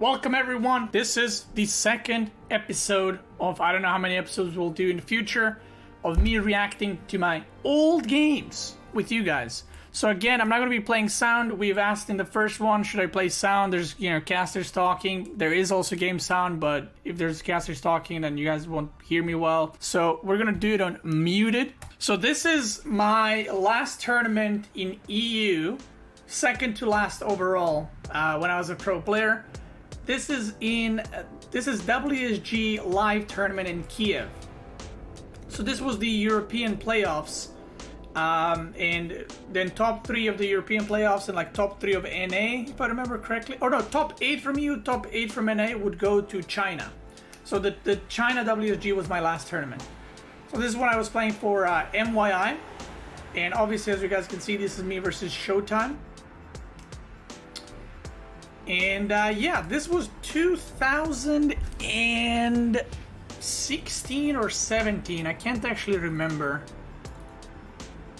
Welcome everyone. This is the second episode of, I don't know how many episodes we'll do in the future, of me reacting to my old games with you guys. So again, I'm not going to be playing sound. We've asked in the first one, should I play sound? There's, casters talking. There is also game sound, but if there's casters talking, then you guys won't hear me well. So we're going to do it on muted. So this is my last tournament in EU, second to last overall when I was a pro player. This is WESG live tournament in Kiev. So this was the European playoffs, and then top 3 of the European playoffs and like top 3 of NA, if I remember correctly. Or no, top 8 from you, top 8 from NA would go to China. So the China WESG was my last tournament. So this is what I was playing for MYI, and obviously as you guys can see, this is me versus ShoWTimE. And yeah, this was 2016 or 17. I can't actually remember.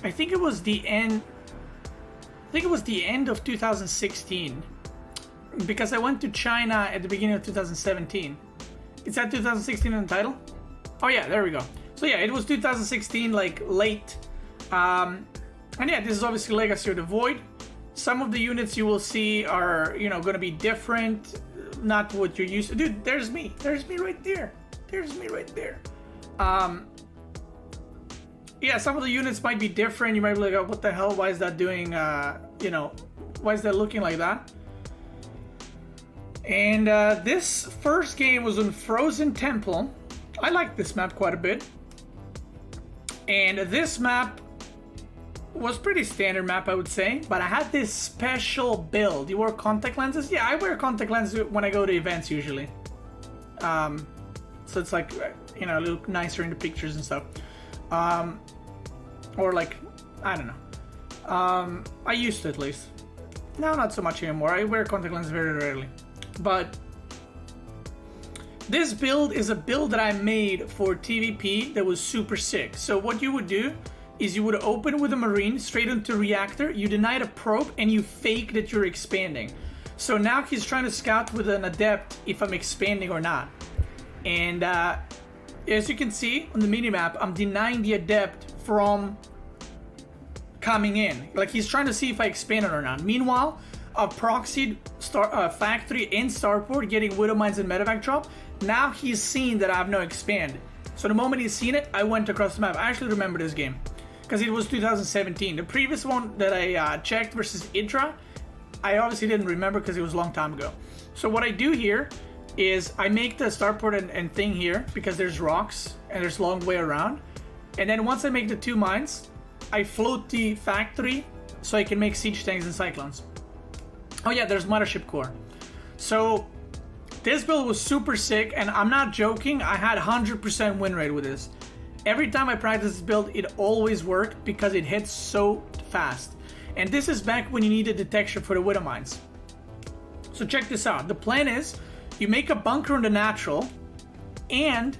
I think it was the end. I think it was the end of 2016, because I went to China at the beginning of 2017. It's at 2016 in the title. Oh yeah, there we go. So yeah, it was 2016, like late. And yeah, this is obviously Legacy of the Void. Some of the units you will see are, going to be different, not what you're used to. Dude, there's me. There's me right there. There's me right there. Yeah, some of the units might be different. You might be like, oh, what the hell? Why is that doing, why is that looking like that? And this first game was on Frozen Temple. I like this map quite a bit. And this map was pretty standard map, I would say, but I had this special build. You wore contact lenses? Yeah, I wear contact lenses when I go to events usually. So it's like, a little nicer in the pictures and stuff. Or like, I don't know. I used to, at least. No, not so much anymore. I wear contact lenses very rarely. But this build is a build that I made for TVP that was super sick. So what you would do is you would open with a Marine straight into reactor, you denied a probe, and you fake that you're expanding. So now he's trying to scout with an Adept if I'm expanding or not. And as you can see on the minimap, I'm denying the Adept from coming in. Like, he's trying to see if I expanded or not. Meanwhile, I've proxied Factory and Starport, getting Widow Mines and Medevac drop. Now he's seen that I have no expand. So the moment he's seen it, I went across the map. I actually remember this game, because it was 2017. The previous one that I checked versus Intra, I obviously didn't remember because it was a long time ago. So what I do here is I make the starport and thing here, because there's rocks and there's a long way around. And then once I make the 2 mines, I float the factory so I can make siege tanks and cyclones. Oh yeah, there's mothership core. So this build was super sick, and I'm not joking, I had 100% win rate with this. Every time I practice this build, it always worked because it hits so fast. And this is back when you needed detection for the Widow Mines. So check this out. The plan is, you make a bunker on the natural, and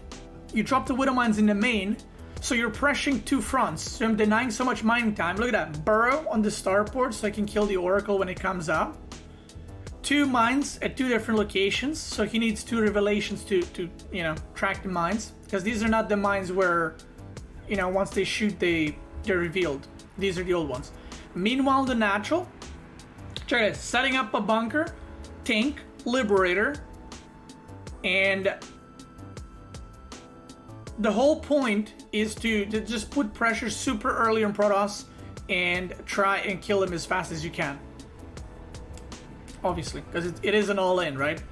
you drop the Widow Mines in the main, so you're pressuring 2 fronts. So I'm denying so much mining time. Look at that. Burrow on the starport so I can kill the Oracle when it comes up. 2 mines at 2 different locations, so he needs 2 revelations to track the mines, because these are not the mines where, once they shoot they're revealed. These are the old ones. Meanwhile, the natural, check this, setting up a bunker, tank, liberator, and the whole point is to just put pressure super early on Protoss and try and kill him as fast as you can. Obviously, because it is an all-in, right?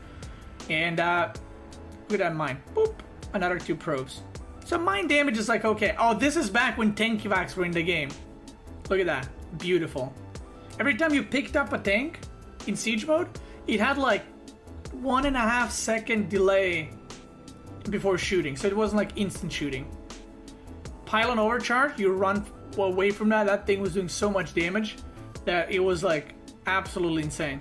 And look at that mine. Boop. Another 2 probes. So mine damage is like, okay. Oh, this is back when tank evacs were in the game. Look at that. Beautiful. Every time you picked up a tank in siege mode, it had like 1.5 second delay before shooting. So it wasn't like instant shooting. Pylon overcharge, you run away from that. That thing was doing so much damage that it was like absolutely insane.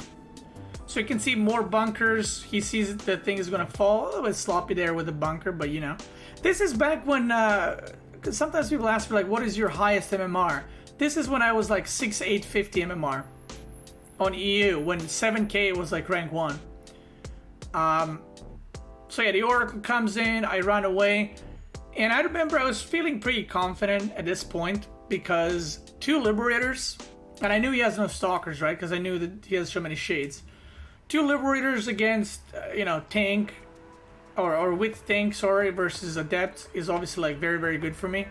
So you can see more bunkers. He sees the thing is going to fall. A little bit sloppy there with the bunker, but This is back when, because sometimes people ask me, like, what is your highest MMR? This is when I was like 6,850 MMR on EU, when 7K was like rank 1. So yeah, the Oracle comes in, I run away, and I remember I was feeling pretty confident at this point because 2 Liberators, and I knew he has no Stalkers, right? Because I knew that he has so many Shades. 2 Liberators against, tank, or with tank, sorry, versus Adept is obviously like very, very good for me.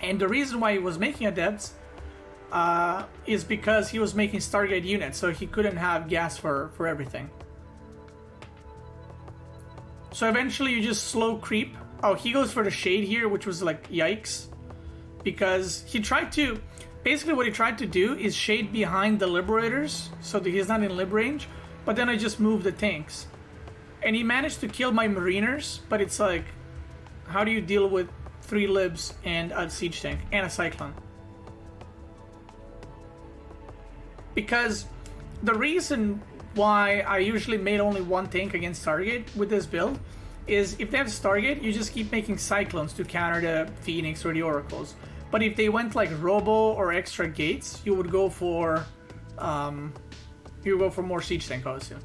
And the reason why he was making Adepts is because he was making Stargate units, so he couldn't have gas for everything. So eventually you just slow creep. Oh, he goes for the Shade here, which was like, yikes. Because he tried to... Basically what he tried to do is Shade behind the Liberators, so that he's not in lib range. But then I just moved the tanks. And he managed to kill my Mariners, but it's like... How do you deal with 3 libs and a siege tank and a Cyclone? Because the reason why I usually made only 1 tank against Stargate with this build is if they have Stargate, you just keep making Cyclones to counter the Phoenix or the Oracles. But if they went like Robo or extra gates, you would go for more siege tank, obviously.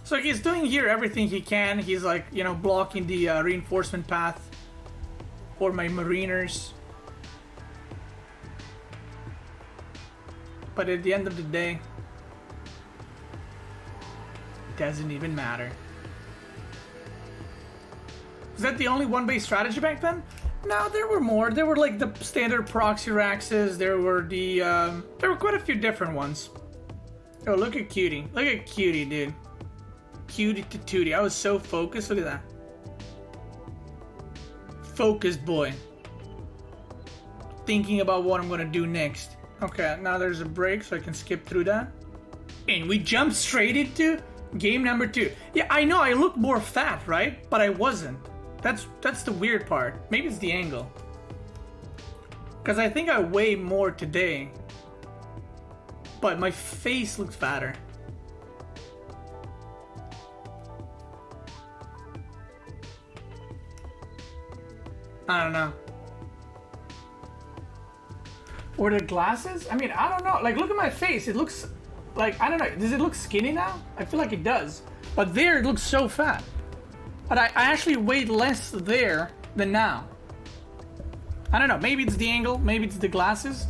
So he's doing here everything he can. He's like, blocking the reinforcement path for my Mariners. But at the end of the day, it doesn't even matter. Was that the only 1-base strategy back then? No, there were more. There were like the standard proxy Raxes. There were quite a few different ones. Oh, look at Cutie. Look at Cutie, dude. Cutie to Tootie. I was so focused. Look at that. Focused boy. Thinking about what I'm gonna do next. Okay, now there's a break so I can skip through that. And we jump straight into game number 2. Yeah, I know I look more fat, right? But I wasn't. That's the weird part. Maybe it's the angle. Because I think I weigh more today. But my face looks fatter. I don't know. Or the glasses? I mean, I don't know. Like, look at my face. It looks like, I don't know. Does it look skinny now? I feel like it does. But there, it looks so fat. But I actually weighed less there than now. I don't know. Maybe it's the angle. Maybe it's the glasses.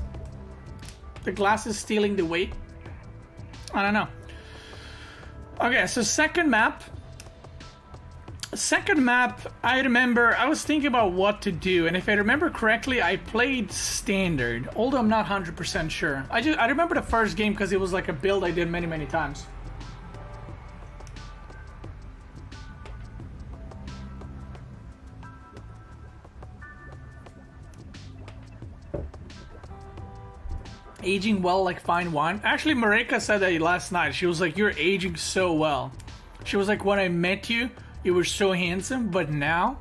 The glasses stealing the weight. I don't know. Okay, so second map. Second map, I remember I was thinking about what to do, and if I remember correctly, I played standard, although I'm not 100% sure. I remember the first game because it was like a build I did many times. Aging well like fine wine. Actually, Marika said that last night. She was like, "You're aging so well." She was like, "When I met you, you were so handsome, but now,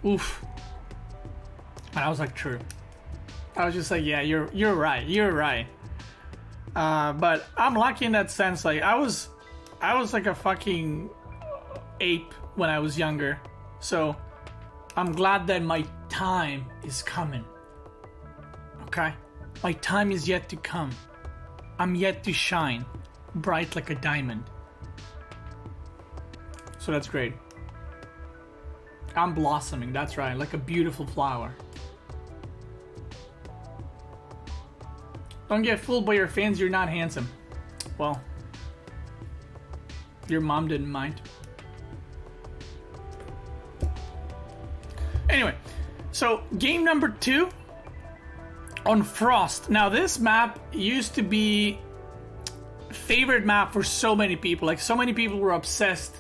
oof." And I was like, "True." I was just like, "Yeah, you're right." But I'm lucky in that sense. Like I was like a fucking ape when I was younger. So I'm glad that my time is coming. Okay, my time is yet to come. I'm yet to shine, bright like a diamond. So that's great. I'm blossoming, that's right, like a beautiful flower. Don't get fooled by your fans, you're not handsome. Well, your mom didn't mind. Anyway, so game number 2 on Frost. Now this map used to be favorite map for so many people. Like so many people were obsessed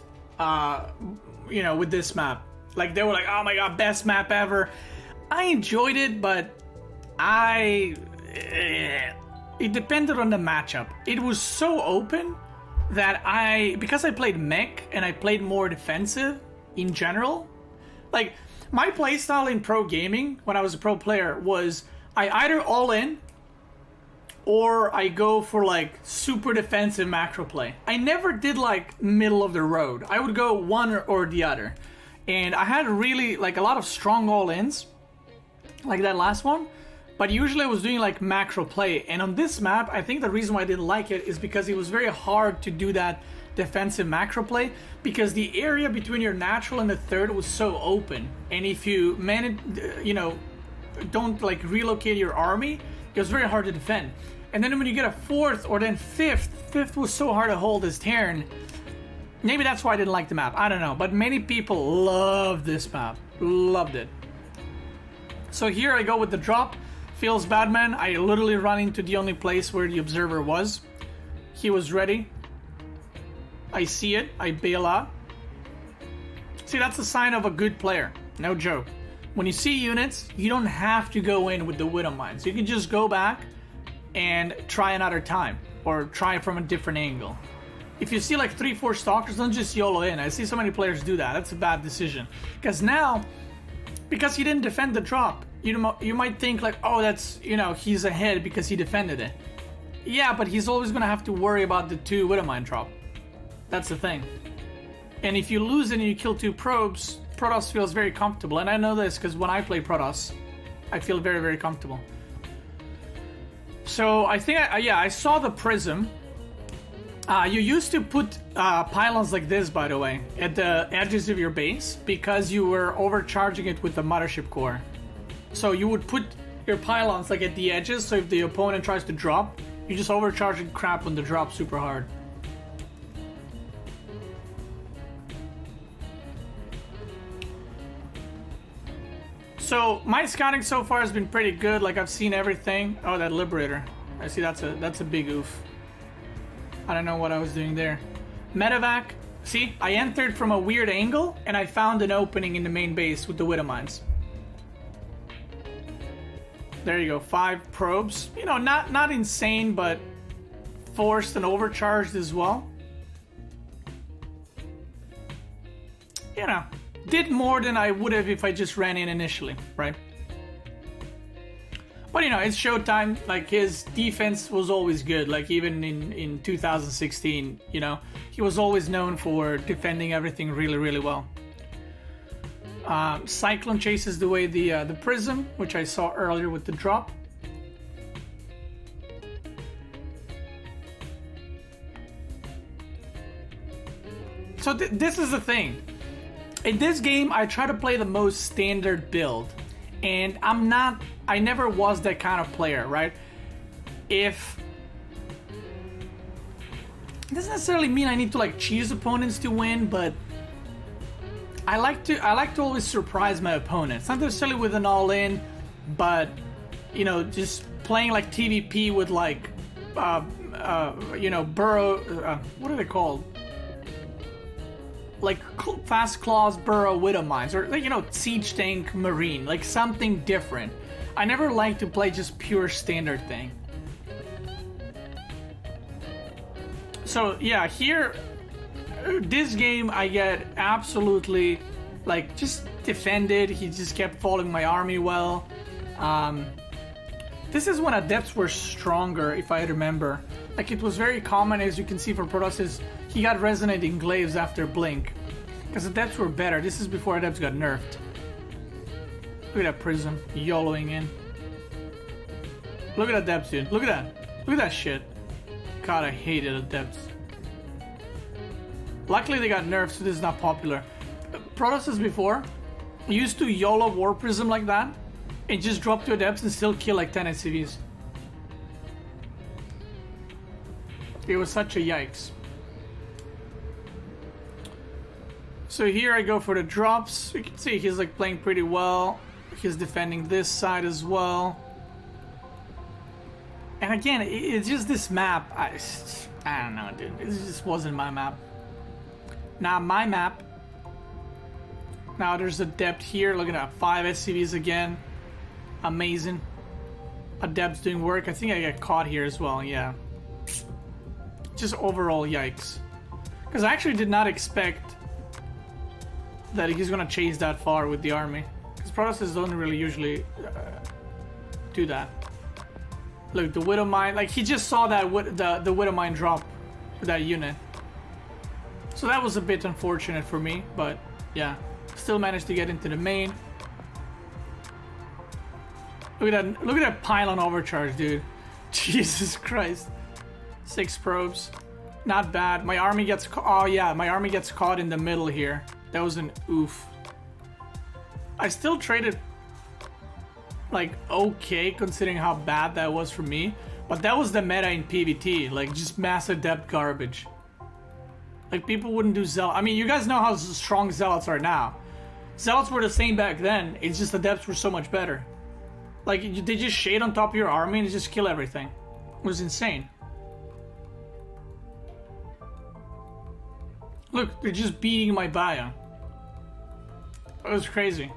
with this map. Like they were like, "Oh my god, best map ever." I enjoyed it, but it depended on the matchup. It was so open that because I played mech and I played more defensive in general, like my playstyle in pro gaming when I was a pro player was I either all in or I go for like super defensive macro play. I never did like middle of the road. I would go one or the other. And I had really like a lot of strong all-ins, like that last one. But usually I was doing like macro play, and on this map, I think the reason why I didn't like it is because it was very hard to do that defensive macro play, because the area between your natural and the third was so open, and if you manage, you know, don't like relocate your army, it was very hard to defend. And then when you get a fourth or then fifth was so hard to hold this turn. Maybe that's why I didn't like the map, I don't know, but many people loved this map, loved it. So here I go with the drop. Feels bad, man. I literally run into the only place where the observer was. He was ready. I see it. I bail out. See, that's a sign of a good player. No joke. When you see units, you don't have to go in with the Widow Mines. You can just go back and try another time. Or try from a different angle. If you see like 3-4 stalkers, don't just YOLO in. I see so many players do that. That's a bad decision. Because now, because he didn't defend the drop, you might think like, oh, that's, you know, he's ahead because he defended it. Yeah, but he's always going to have to worry about the 2 Widowmine drop. That's the thing. And if you lose it and you kill 2 probes, Protoss feels very comfortable. And I know this because when I play Protoss, I feel very, very comfortable. So I think, I saw the Prism. You used to put pylons like this, by the way, at the edges of your base because you were overcharging it with the Mothership Core. So you would put your pylons like at the edges, so if the opponent tries to drop, you just overcharge and crap when the drop super hard. So my scouting so far has been pretty good. Like I've seen everything. Oh, that Liberator. I see that's a big oof. I don't know what I was doing there. Medevac. See, I entered from a weird angle and I found an opening in the main base with the Widow Mines. There you go, 5 probes. You know, not insane, but forced and overcharged as well. You know, did more than I would have if I just ran in initially, right? But you know, it's ShoWTimE. Like his defense was always good. Like even in 2016, you know, he was always known for defending everything really, really well. Cyclone chases away the Prism, which I saw earlier with the drop. So this is the thing. In this game, I try to play the most standard build, and I never was that kind of player, right? It doesn't necessarily mean I need to like cheese opponents to win, but I like to always surprise my opponents. Not necessarily with an all-in, but you know, just playing like TVP with like you know, burrow. What are they called? Like fast claws, burrow, Widow Mines, or you know, siege tank, marine, like something different. I never like to play just pure standard thing. So yeah, here. This game I get absolutely like just defended. He just kept following my army well. This is when adepts were stronger, if I remember. Like it was very common, as you can see for Protoss, he got resonating glaives after blink because adepts were better. This is before adepts got nerfed. Look at that Prism YOLOing in. Look at adepts, dude. Look at that. Look at that shit. God, I hated adepts. Luckily they got nerfed, so this is not popular. Protosses before used to YOLO War Prism like that and just drop to adepts and still kill like 10 SCVs. It was such a yikes. So here I go for the drops. You can see he's like playing pretty well. He's defending this side as well. And again, it's just this map. I don't know, dude. It just wasn't my map. Now my map. Now there's a depth here. Look at that, 5 SCVs again. Amazing. Adept's doing work. I think I get caught here as well. Yeah. Just overall yikes. Because I actually did not expect that he's gonna chase that far with the army. Because Protosses don't really usually do that. Look, the Widow Mine. Like he just saw that the Widow Mine drop with that unit. So that was a bit unfortunate for me, but yeah, still managed to get into the main. Look at that pylon overcharge, dude. Jesus Christ. 6 probes. Not bad. My army gets oh yeah, my army gets caught in the middle here. That was an oof. I still traded like okay considering how bad that was for me. But that was the meta in PvT, like just massive depth garbage. Like people wouldn't do Zealot. I mean, you guys know how strong Zealots are now. Zealots were the same back then, it's just the depths were so much better. Like they just shade on top of your army and just kill everything. It was insane. Look, they're just beating my bio. It was crazy.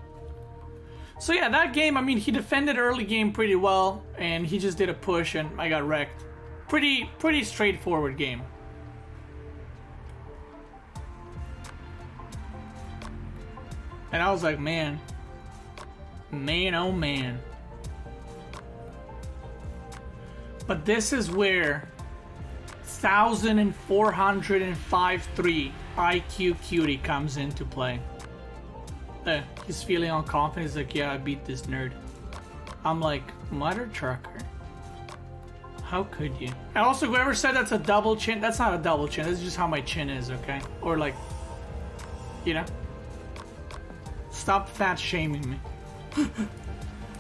So yeah, that game, I mean, he defended early game pretty well, and he just did a push, and I got wrecked. Pretty straightforward game. And I was like, man, oh man. But this is where 1,405.3 IQ Cutie comes into play. He's feeling unconfident. He's like, yeah, I beat this nerd. I'm like, mother trucker. How could you? And also, whoever said that's a double chin, that's not a double chin. That's just how my chin is, okay? Or like, you know? Stop fat shaming me.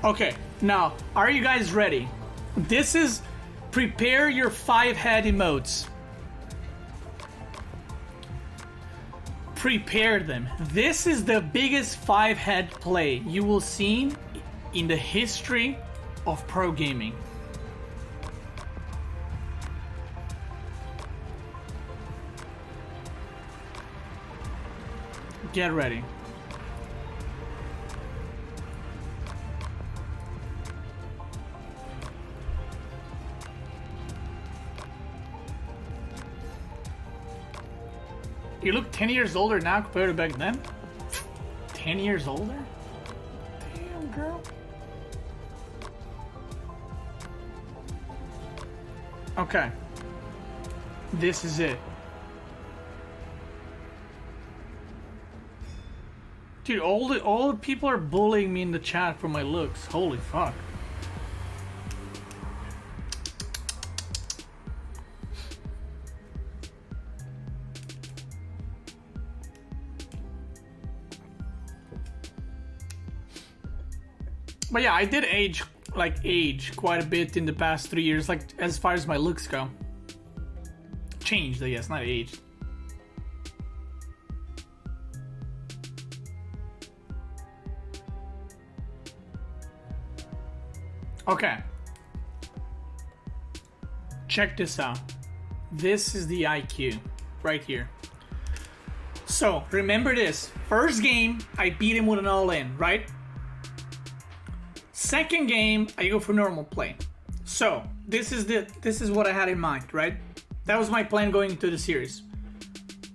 Okay, now, are you guys ready? This is prepare your 5-head emotes. Prepare them. This is the biggest 5-head play you will see in the history of pro gaming. Get ready. You look 10 years older now compared to back then? 10 years older? Damn, girl. Okay. This is it. Dude, all the people are bullying me in the chat for my looks. Holy fuck. But yeah, I did age quite a bit in the past 3 years, like as far as my looks go. Changed, I guess, not aged. Okay. Check this out. This is the IQ right here. So remember this. First game, I beat him with an all-in, right? Second game, I go for normal play. So this is what I had in mind, right? That was my plan going into the series,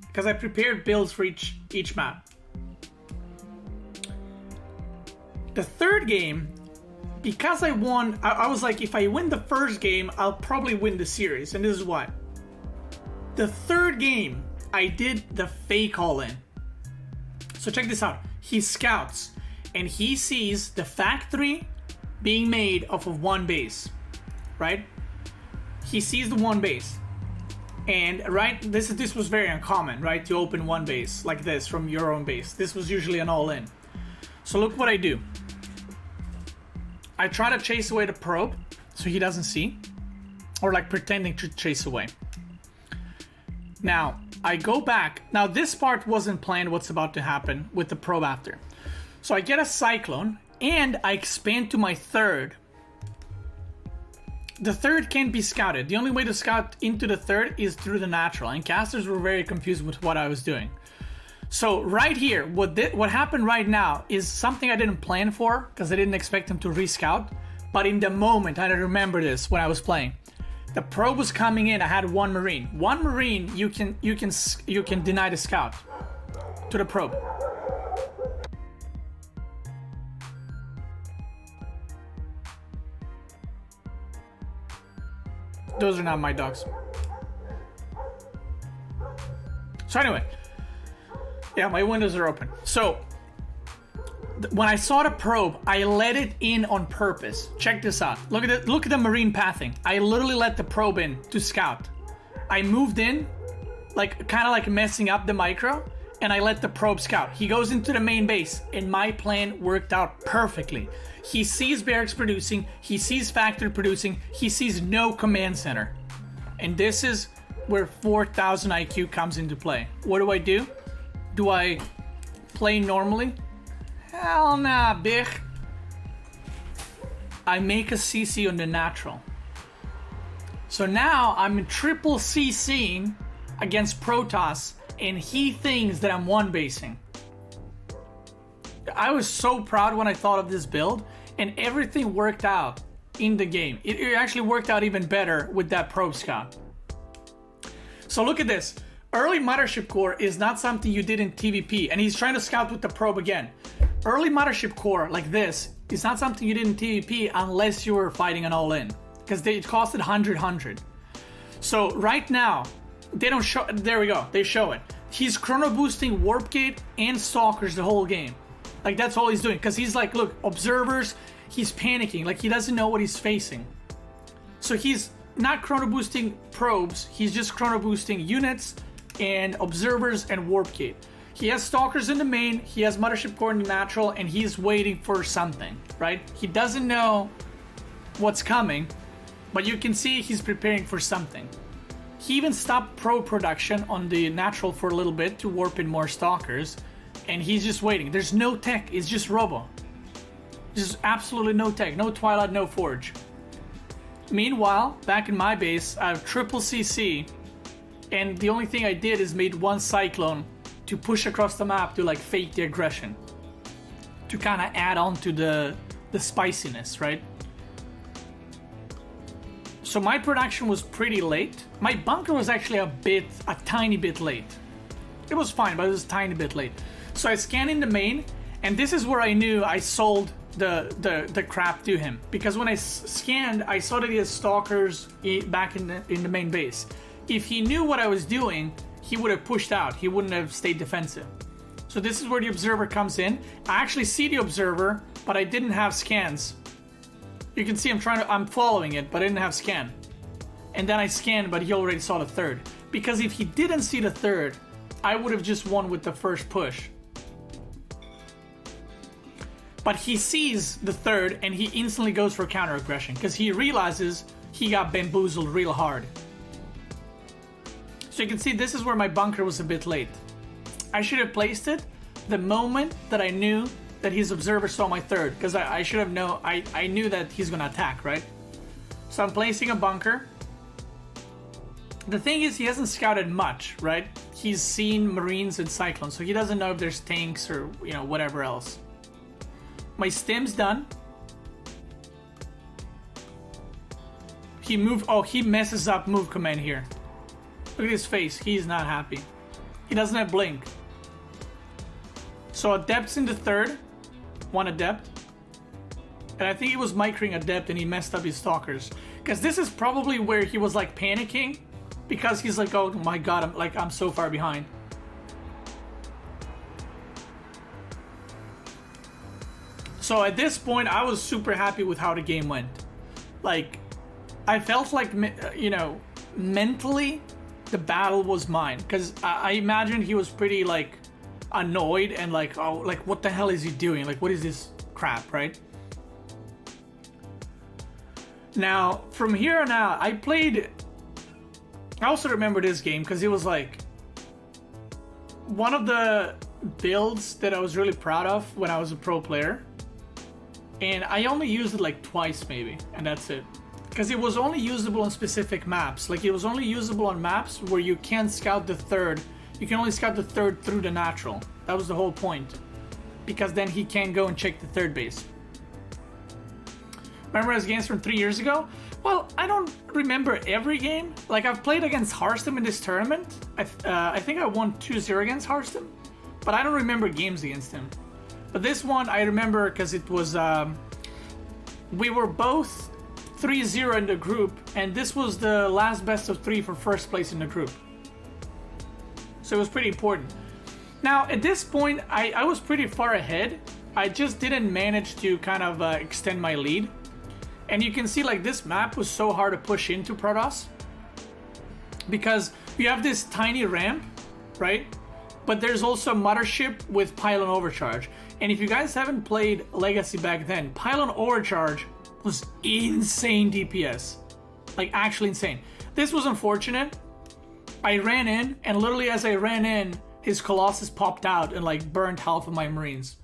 because I prepared builds for each map. The third game, because I won, I was like, if I win the first game, I'll probably win the series, and this is why. The third game, I did the fake all-in. So check this out. He scouts, and he sees the factory being made off of one base, right? He sees the one base, and right, this was very uncommon, right? To open one base like this from your own base. This was usually an all-in. So look what I do. I try to chase away the probe so he doesn't see, or like pretending to chase away. Now I go back. Now this part wasn't planned, what's about to happen with the probe after. So I get a cyclone and I expand to my third. The third can't be scouted. The only way to scout into the third is through the natural, and casters were very confused with what I was doing. So right here, what happened right now is something I didn't plan for, because I didn't expect him to rescout. But in the moment, I remember this when I was playing. The probe was coming in. I had one marine. One marine, you can deny the scout to the probe. Those are not my dogs. So anyway, yeah, my windows are open. So when I saw the probe, I let it in on purpose. Check this out. Look at the marine pathing. I literally let the probe in to scout. I moved in, like kind of like messing up the micro, and I let the probe scout. He goes into the main base, and my plan worked out perfectly. He sees barracks producing, he sees factory producing, he sees no command center. And this is where 4,000 IQ comes into play. What do? Do I play normally? Hell nah, bitch. I make a CC on the natural. So now I'm triple CCing against Protoss, and he thinks that I'm one basing. I was so proud when I thought of this build, and everything worked out in the game. It actually worked out even better with that probe scout. So look at this. Early Mothership Core is not something you did in TVP, and he's trying to scout with the probe again. Early Mothership Core like this is not something you did in TVP unless you were fighting an all-in, because it costed 100. So right now, they don't show, there we go, they show it. He's chrono boosting Warp Gate and Stalkers the whole game. Like that's all he's doing, because he's like, look, observers, he's panicking, like he doesn't know what he's facing. So he's not chrono boosting probes, he's just chrono boosting units and observers and Warp Gate. He has Stalkers in the main, he has Mothership Core in the natural, and he's waiting for something, right? He doesn't know what's coming, but you can see he's preparing for something. He even stopped probe production on the natural for a little bit to warp in more Stalkers, and he's just waiting. There's no tech, it's just Robo. Just absolutely no tech, no Twilight, no Forge. Meanwhile, back in my base, I have triple CC, and the only thing I did is made one Cyclone to push across the map to like fake the aggression. To kind of add on to the spiciness, right? So my production was pretty late. My bunker was actually a tiny bit late. It was fine, but it was a tiny bit late. So I scanned in the main, and this is where I knew I sold the crap to him. Because when I scanned, I saw that he has Stalkers back in the main base. If he knew what I was doing, he would have pushed out. He wouldn't have stayed defensive. So this is where the observer comes in. I actually see the observer, but I didn't have scans. You can see I'm following it, but I didn't have scan. And then I scanned, but he already saw the third. Because if he didn't see the third, I would have just won with the first push. But he sees the third, and he instantly goes for counter aggression, because he realizes he got bamboozled real hard. So you can see this is where my bunker was a bit late. I should have placed it the moment that I knew that his observer saw my third, because I should have known, I knew that he's gonna attack, right? So I'm placing a bunker. The thing is, he hasn't scouted much, right? He's seen Marines and Cyclones, so he doesn't know if there's tanks or, you know, whatever else. My stim's done. He messes up move command here. Look at his face, he's not happy. He doesn't have blink. So Adept's in the third. One Adept. And I think he was microing Adept and he messed up his Stalkers. Because this is probably where he was like panicking. Because he's like, oh my god, I'm so far behind. So at this point, I was super happy with how the game went. Like, I felt like, you know, mentally, the battle was mine. Because I imagined he was pretty, like, annoyed and like, oh, like, what the hell is he doing? Like, what is this crap, right? Now, from here on out, I also remember this game because it was like one of the builds that I was really proud of when I was a pro player. And I only used it like twice maybe, and that's it. Because it was only usable on specific maps. Like, it was only usable on maps where you can't scout the third. You can only scout the third through the natural. That was the whole point. Because then he can't go and check the third base. Remember his games from 3 years ago? Well, I don't remember every game. Like, I've played against HearthStone in this tournament. I think I won 2-0 against HearthStone. But I don't remember games against him. But this one I remember because it was... we were both 3-0 in the group. And this was the last best of 3 for first place in the group. So it was pretty important. Now, at this point, I was pretty far ahead. I just didn't manage to kind of extend my lead. And you can see like this map was so hard to push into Protoss because you have this tiny ramp, right? But there's also a mothership with pylon overcharge. And if you guys haven't played Legacy back then, pylon overcharge was insane DPS. Like actually insane. This was unfortunate. I ran in, and literally as I ran in, his Colossus popped out and like burned half of my Marines.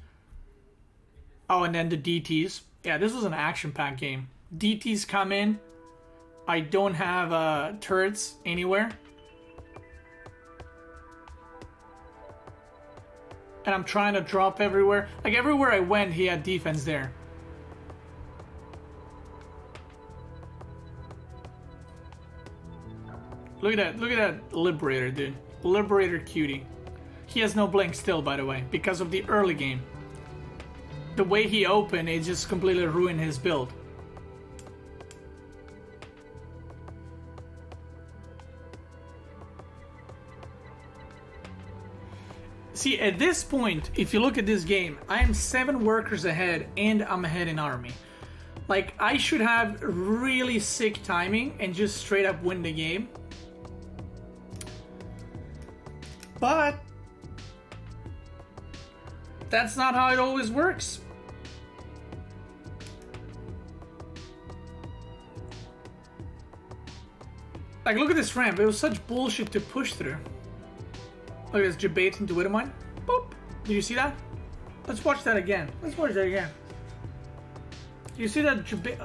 Oh, and then the DTs. Yeah, this was an action-packed game. DTs come in. I don't have turrets anywhere. And I'm trying to drop everywhere. Like everywhere I went, he had defense there. Look at that Liberator, dude. Liberator cutie. He has no blink still, by the way, because of the early game. The way he opened, it just completely ruined his build. See, at this point, if you look at this game, I am 7 workers ahead and I'm ahead in army. Like, I should have really sick timing and just straight up win the game. But that's not how it always works. Like, look at this ramp. It was such bullshit to push through. Look at this debate into Widowmine. Boop. Did you see that? Let's watch that again. Let's watch that again. Do you see that debate?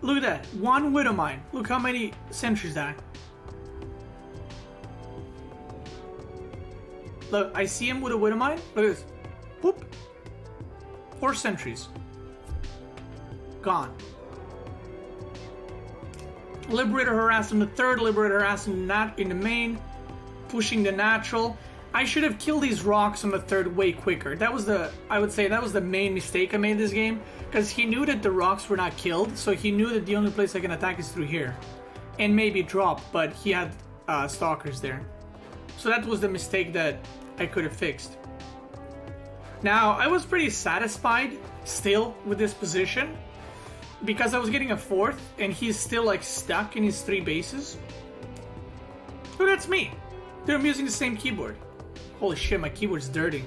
Look at that. 1 Widowmine. Look how many sentries that. Look, I see him with a Widowmine. Look at this. Whoop. 4 sentries. Gone. Liberator harassing the 3rd, Liberator harassing in the main, pushing the natural. I should have killed these rocks on the 3rd way quicker. That was I would say that was the main mistake I made this game, because he knew that the rocks were not killed, so he knew that the only place I can attack is through here. And maybe drop, but he had stalkers there. So that was the mistake that I could have fixed. Now, I was pretty satisfied still with this position, because I was getting a 4th, and he's still like stuck in his 3 bases. Oh, that's me. Dude, I'm using the same keyboard. Holy shit, my keyboard's dirty.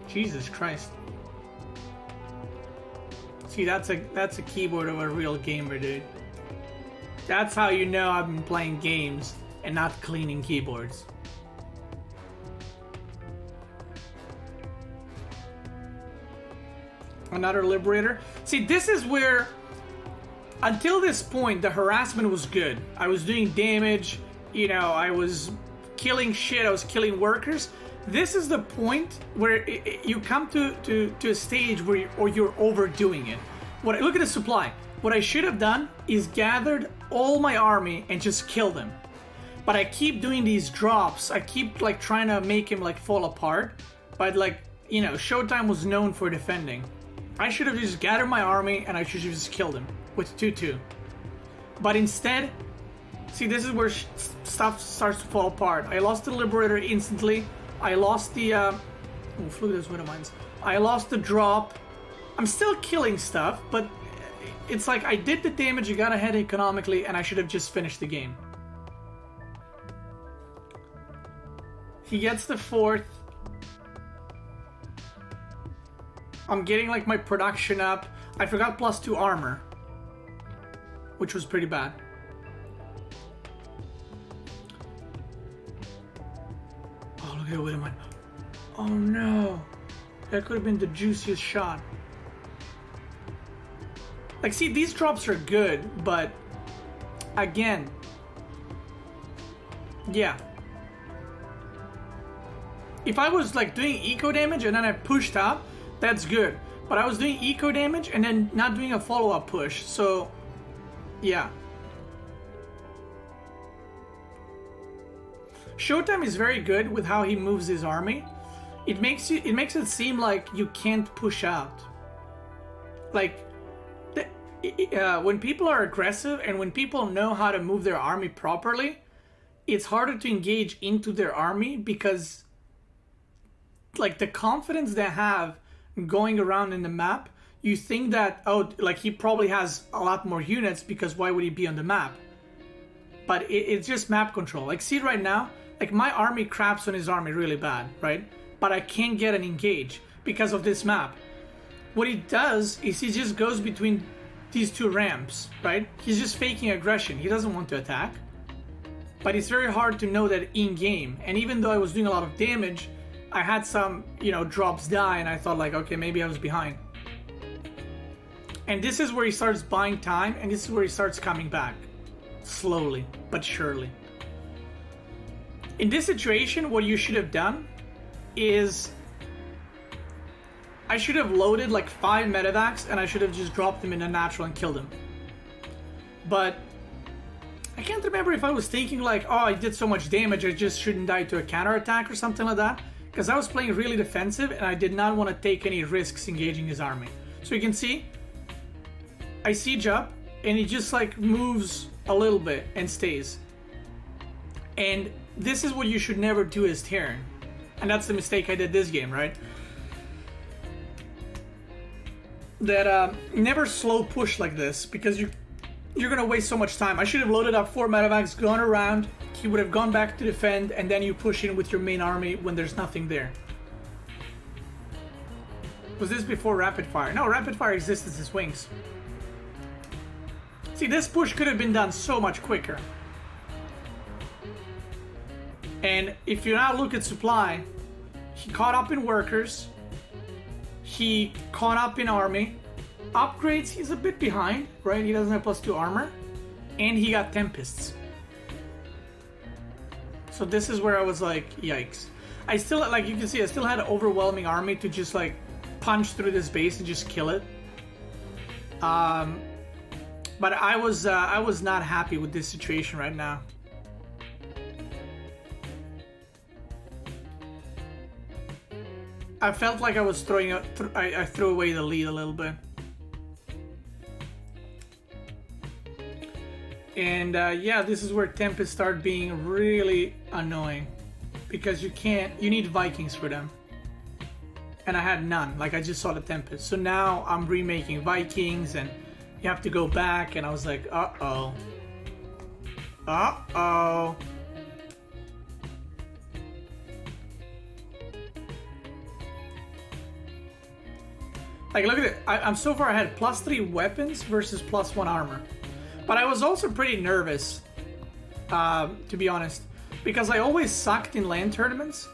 Jesus Christ. See, that's a keyboard of a real gamer, dude. That's how you know I've been playing games and not cleaning keyboards. Another Liberator. See, this is where, until this point, the harassment was good. I was doing damage, you know, I was killing shit, I was killing workers. This is the point where you come to a stage where you're overdoing it. Look at the supply. What I should have done is gathered all my army and just killed them. But I keep doing these drops. I keep like trying to make him like fall apart. But like, you know, ShoWTimE was known for defending. I should have just gathered my army and I should have just killed him with 2-2. But instead, see, this is where stuff starts to fall apart. I lost the Liberator instantly. I lost the oof, look at those Widowmines. I lost the drop. I'm still killing stuff, but it's like I did the damage, I got ahead economically, and I should have just finished the game. He gets the 4th. I'm getting like my production up. I forgot +2 armor, which was pretty bad. Oh, look at Widowmine. Oh no. That could have been the juiciest shot. Like, see, these drops are good, but again, yeah. If I was like doing eco damage and then I pushed up, that's good. But I was doing eco damage and then not doing a follow-up push, so yeah. ShoWTimE is very good with how he moves his army. It makes it seem like you can't push out. Like, when people are aggressive and when people know how to move their army properly, it's harder to engage into their army because like the confidence they have going around in the map, you think that, oh, like he probably has a lot more units because why would he be on the map? But it's just map control. Like, see right now, like my army craps on his army really bad, right? But I can't get an engage because of this map. What he does is he just goes between these two ramps, right? He's just faking aggression. He doesn't want to attack. But it's very hard to know that in game. And even though I was doing a lot of damage, I had some, you know, drops die, and I thought like, okay, maybe I was behind. And this is where he starts buying time, and this is where he starts coming back. Slowly, but surely. In this situation, what you should have done is I should have loaded like 5 medevacs and I should have just dropped them in a natural and killed him. But I can't remember if I was thinking like, oh, I did so much damage, I just shouldn't die to a counterattack or something like that. Because I was playing really defensive and I did not want to take any risks engaging his army. So you can see, I siege up and he just like moves a little bit and stays. And this is what you should never do as Terran. And that's the mistake I did this game, right? That never slow push like this, because you're gonna waste so much time. I should have loaded up 4 medevacs, gone around, he would have gone back to defend, and then you push in with your main army when there's nothing there. Was this before rapid fire? No, rapid fire existed as wings. See, this push could have been done so much quicker. And if you now look at supply, he caught up in workers, he caught up in army, upgrades he's a bit behind, right? He doesn't have +2 armor, and he got Tempests. So this is where I was like, yikes. I still, like you can see, I still had an overwhelming army to just like punch through this base and just kill it. But I was not happy with this situation right now. I felt like I was throwing up. I threw away the lead a little bit. And yeah, this is where Tempests start being really annoying, because you need Vikings for them. And I had none, like I just saw the Tempest. So now I'm remaking Vikings and you have to go back, and I was like, uh-oh. Uh-oh. Like, look at it. I'm so far ahead. +3 weapons versus +1 armor. But I was also pretty nervous, to be honest, because I always sucked in LAN tournaments.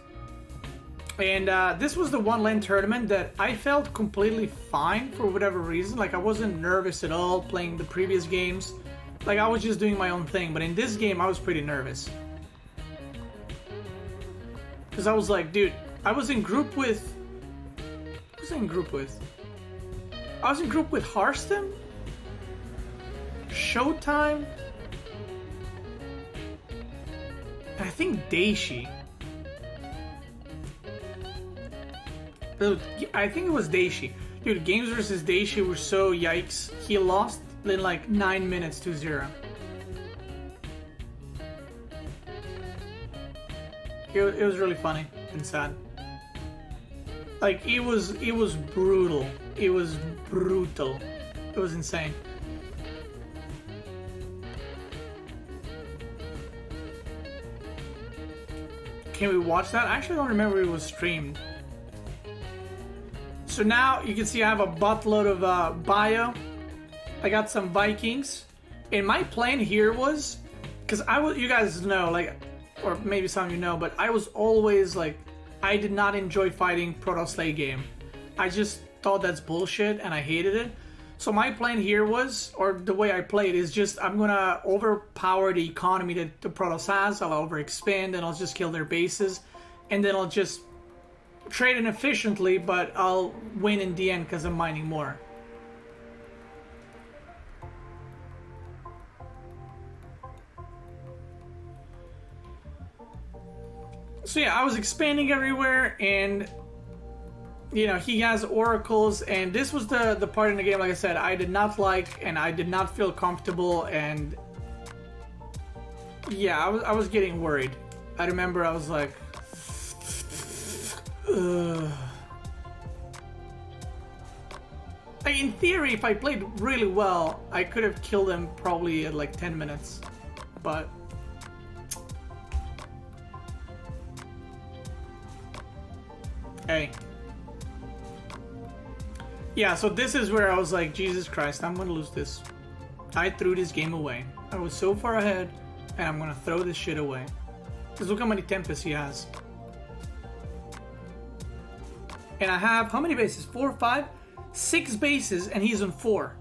And this was the one LAN tournament that I felt completely fine for whatever reason. Like, I wasn't nervous at all playing the previous games. Like, I was just doing my own thing. But in this game, I was pretty nervous. Because I was like, dude, I was in group with... Who was I in group with? I was in group with Harston, ShoWTimE, and I think Daishi. I think it was Daishi. Dude, games versus Daishi were so yikes. He lost in like 9 minutes to 0. It was really funny and sad. Like, it was brutal. It was brutal. It was insane. Can we watch that? I actually don't remember it was streamed. So now you can see I have a buttload of bio. I got some Vikings. And my plan here was, because you guys know, like, or maybe some of you know, but I was always like, I did not enjoy fighting Protoss Slay game. I just thought that's bullshit and I hated it. So my plan here was, or the way I played is just, I'm gonna overpower the economy that the Protoss has, I'll overexpand and I'll just kill their bases. And then I'll just trade inefficiently, but I'll win in the end because I'm mining more. So yeah, I was expanding everywhere, and you know, he has oracles, and this was the part in the game, like I said, I did not like, and I did not feel comfortable, and yeah, I was getting worried. I remember I was like, Like, in theory, if I played really well, I could have killed him probably at like 10 minutes. But hey. Yeah, so this is where I was like, Jesus Christ, I'm gonna lose this. I threw this game away. I was so far ahead, and I'm gonna throw this shit away. Because look how many Tempests he has. And I have, how many bases? 4, 5, 6 bases, and he's on 4.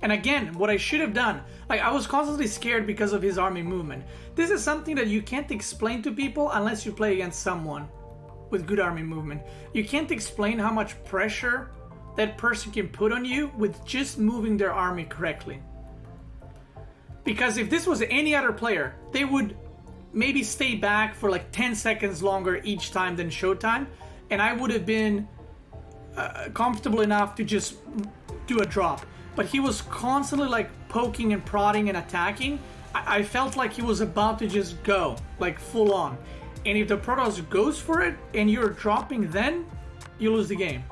And again, what I should have done, like, I was constantly scared because of his army movement. This is something that you can't explain to people unless you play against someone with good army movement. You can't explain how much pressure that person can put on you with just moving their army correctly. Because if this was any other player, they would maybe stay back for like 10 seconds longer each time than ShoWTimE, and I would have been comfortable enough to just do a drop. But he was constantly like poking and prodding and attacking. I felt like he was about to just go, like full on. And if the Protoss goes for it and you're dropping, then you lose the game.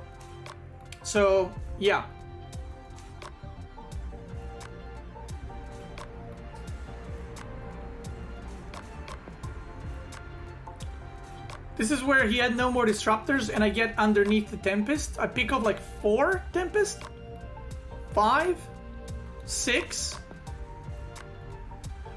So, yeah. This is where he had no more disruptors and I get underneath the Tempest. I pick up like 4 Tempest? 5? 6?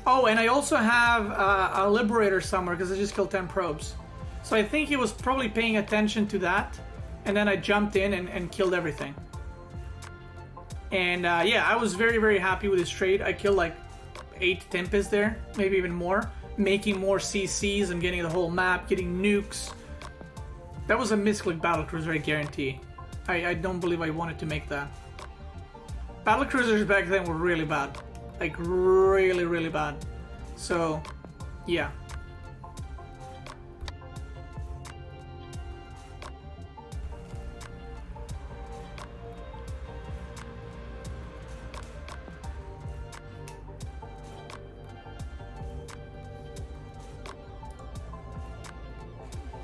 Oh, and I also have a Liberator somewhere because I just killed 10 probes. So I think he was probably paying attention to that. And then I jumped in and killed everything. And yeah, I was very, very happy with this trade. I killed like 8 Tempests there, maybe even more. Making more CCs and getting the whole map, getting nukes. That was a misclick battlecruiser, I guarantee. I don't believe I wanted to make that. Battlecruisers back then were really bad. Like, really, really bad. So, yeah.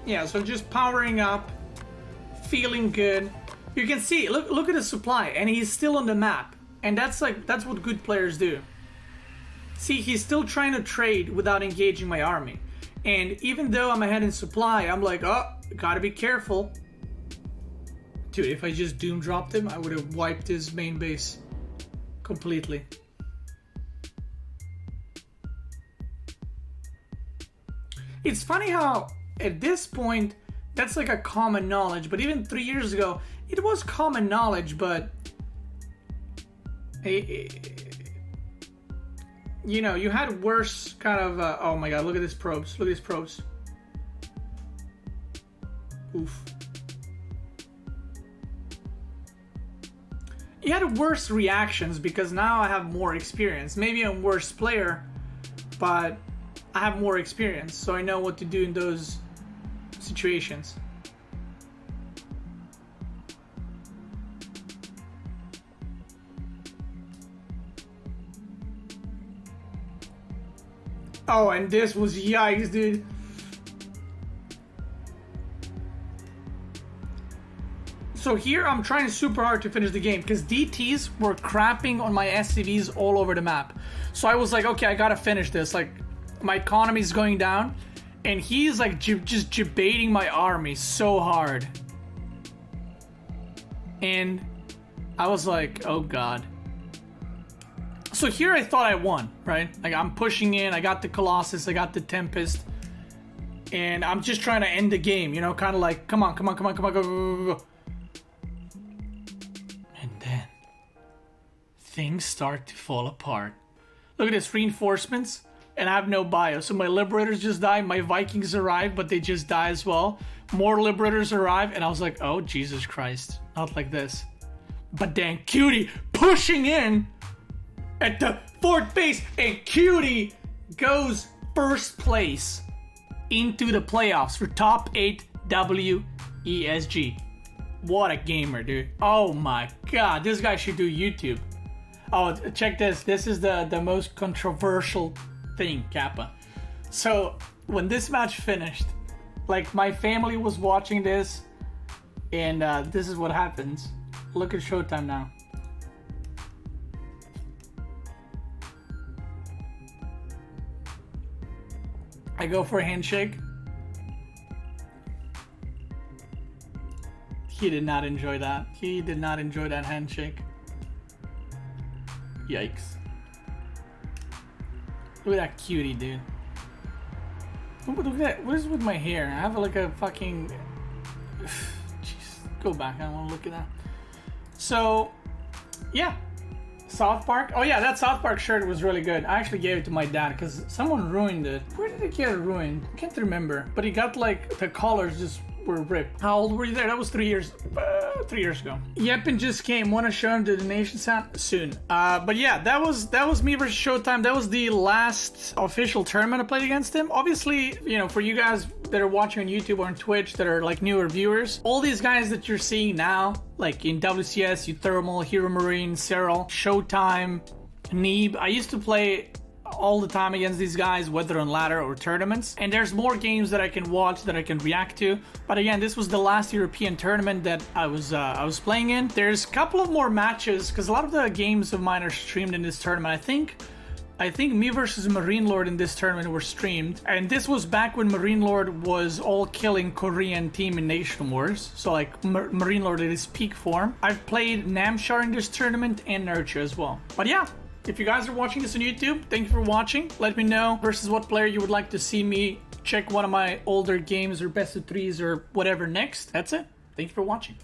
Yeah, so just powering up, feeling good. You can see, look at the supply, and he's still on the map. And that's what good players do. See, he's still trying to trade without engaging my army. And even though I'm ahead in supply, I'm like, oh, gotta be careful. Dude, if I just doom dropped him, I would have wiped his main base completely. It's funny how at this point, that's like a common knowledge, but even 3 years ago, it was common knowledge, but you know, you had worse kind of, oh my god, look at these probes, look at these probes. Oof. You had worse reactions because now I have more experience. Maybe I'm a worse player, but I have more experience, so I know what to do in those situations. Oh, and this was yikes, dude. So here I'm trying super hard to finish the game because DTs were crapping on my SCVs all over the map. So I was like, okay, I gotta finish this. Like, my economy is going down, and he's like just debating my army so hard. And I was like, oh god. So here I thought I won, right? Like, I'm pushing in, I got the Colossus, I got the Tempest, and I'm just trying to end the game, you know, kind of like, come on, come on, come on, come on, go, go, go, go. And then things start to fall apart. Look at this, reinforcements, and I have no bio. So my Liberators just die, my Vikings arrive, but they just die as well. More Liberators arrive, and I was like, oh, Jesus Christ, not like this. But then Cutie pushing in at the 4th base, and Cutie goes first place into the playoffs for top 8 WESG. What a gamer, dude. Oh my god, this guy should do YouTube. Oh, check this. This is the most controversial thing, Kappa. So, when this match finished, Like, my family was watching this, and this is what happens. Look at ShoWTimE now. I go for a handshake. He did not enjoy that. He did not enjoy that handshake. Yikes. Look at that cutie, dude. Look at that. What is with my hair? I have like a fucking... Jeez. Go back. I don't want to look at that. So, yeah. South Park. Oh yeah, that South Park shirt was really good. I actually gave it to my dad because someone ruined it. Where did it get ruined? I can't remember. But he got like the collars just were ripped. How old were you there? That was 3 years. 3 years ago. Yepin just came. Want to show him the donation sound soon. But yeah, that was me versus ShoWTimE. That was the last official tournament I played against him. Obviously, you know, for you guys that are watching on YouTube or on Twitch that are like newer viewers, all these guys that you're seeing now, like in WCS, Thermal, Hero Marine, Cyril, ShoWTimE, Neeb. I used to play all the time against these guys, whether on ladder or tournaments, and there's more games that I can watch, that I can react to. But again, this was the last European tournament that I was playing in. There's a couple of more matches because a lot of the games of mine are streamed in this tournament. I think me versus Marine Lord in this tournament were streamed, and this was back when Marine Lord was all killing Korean team in Nation Wars, so like Marine Lord at his peak form. I've played Namshar in this tournament and Nurture as well. But yeah, if you guys are watching this on YouTube, thank you for watching. Let me know versus what player you would like to see me check one of my older games or best of threes or whatever next. That's it. Thank you for watching.